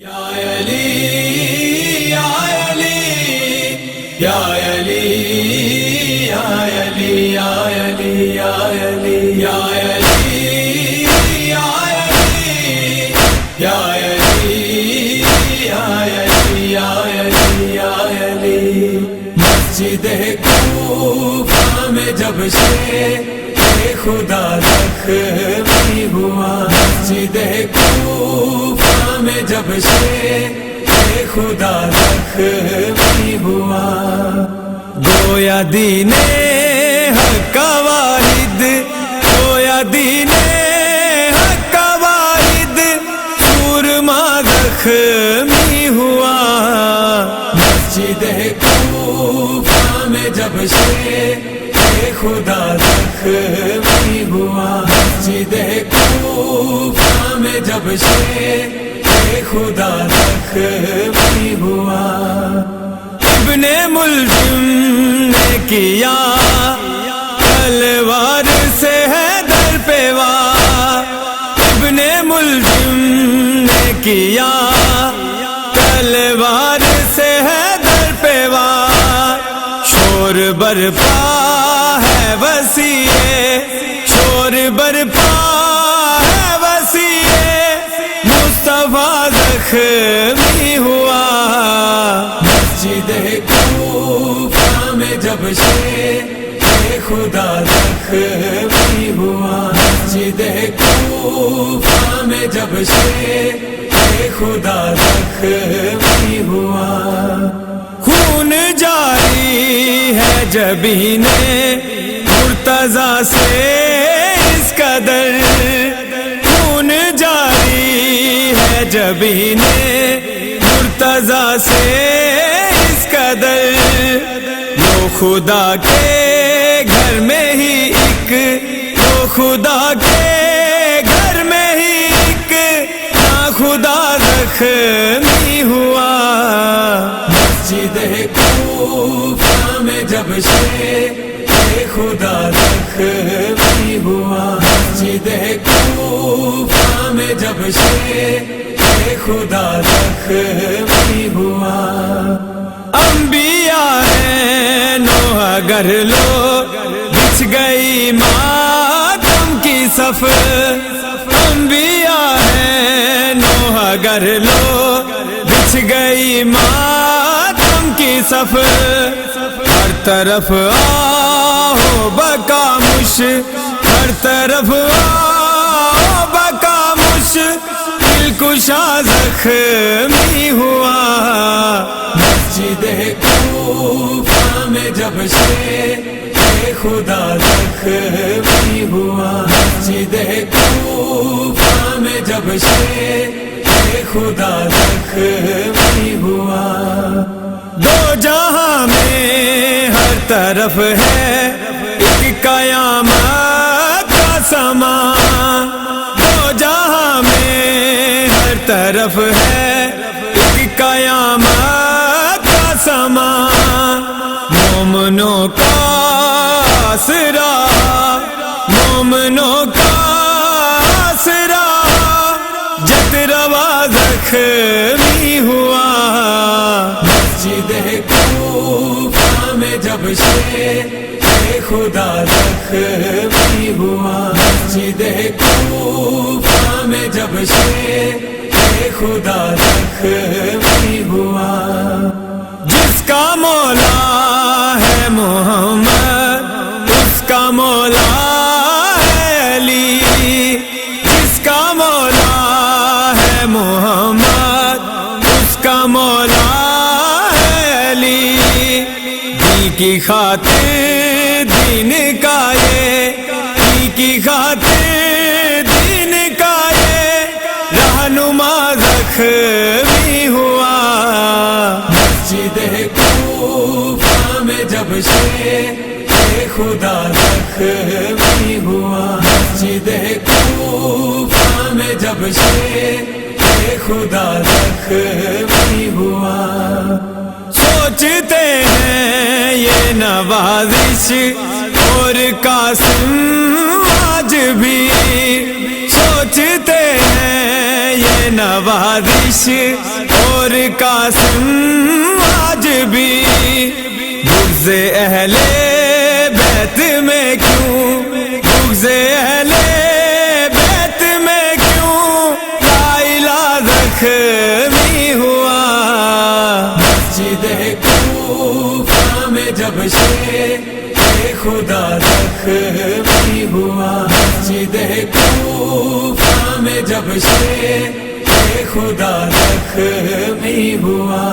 یا علی یا علی یا علی یا علی یا علی یا علی یا علی یا علی یا علی یا علی یا علی یا علی مسجد کوفہ میں جب سے خدا زخمی ہوا، مسجد کوفہ میں جب سے خدا زخمی ہوا، گویا دین حق کا واحد، گویا دین حق کا واحد سورما زخمی ہوا، مسجد کوفہ میں جب سے خدا زخمی ہوا، مسجد کوفہ میں جب سے خدا زخمی ہوا، ابن ملتان نے کیا تلوار سے حیدر پہ وار، ابن ملتان نے کیا تلوار سے حیدر پہ وار، شور برپا ہے وسیع، شور برپا ہے وسیع، مصطفیٰ زخمی ہوا، مسجد کوفہ میں جب سے خدا زخمی ہوا، مسجد کوفہ میں جب سے خدا زخمی ہوا، خون جاری ہے جبین مرتضیٰ سے اس قدر، خون جاری ہے جبین مرتضیٰ سے اس قدر، وہ خدا کے گھر میں ہی ایک، وہ خدا کے گھر میں ہی ایک ناخدا زخمی ہوا، مسجد کوفہ میں جب سے خدا زخمی ہوا، مسجد کوفہ میں جب سے خدا زخمی ہوا، انبیاء ہیں نوحہ گر لو بچھ گئی ماتم کی صف، انبیاء ہیں نوحہ گر لو بچھ گئی ماتم کی صف، ہر طرف آہو بکامش، ہر طرف آہو بکامش، دل کشا زخمی ہوا، مسجد کوفہ میں جب سے خدا زخمی ہوا، مسجد کوفہ میں جب سے خدا زخمی ہوا، دو جہاں میں ہر طرف ہے ایک قیامت کا سامان، دو جہاں میں ہر طرف ہے ایک قیامت کا سامان، مومنوں کا آسرا، مومنوں کا آسرا جت روا زخمی ہوا، مسجد کوفہ میں جب سے خدا زخمی ہوا، مسجد کوفہ میں جب سے خدا زخمی ہوا، جس کا مولا ہے محمد اس کا مولا ہے علی، جس کا مولا ہے محمد اس کا مولا ہے علی، دین کی خاطر دین کا یہ، دین کی خاطر دین کا یہ رہنما زخمی ہوا، مسجد کوفہ میں جب سے خدا زخمی ہوا، مسجد کوفہ میں جب سے خدا زخمی ہوا، سوچتے ہیں یہ نوازش اور قاسم آج بھی، سوچتے ہیں یہ نوازش اور قاسم آج بھی بغض اہل بیت میں کیوں، بغض اہل بیت میں کیوں لائلہ زخمی ہوا؟ مسجد کوفہ میں جب شیر خدا زخمی ہوا، مسجد کوفہ میں جب شیر خدا زخمی ہوا۔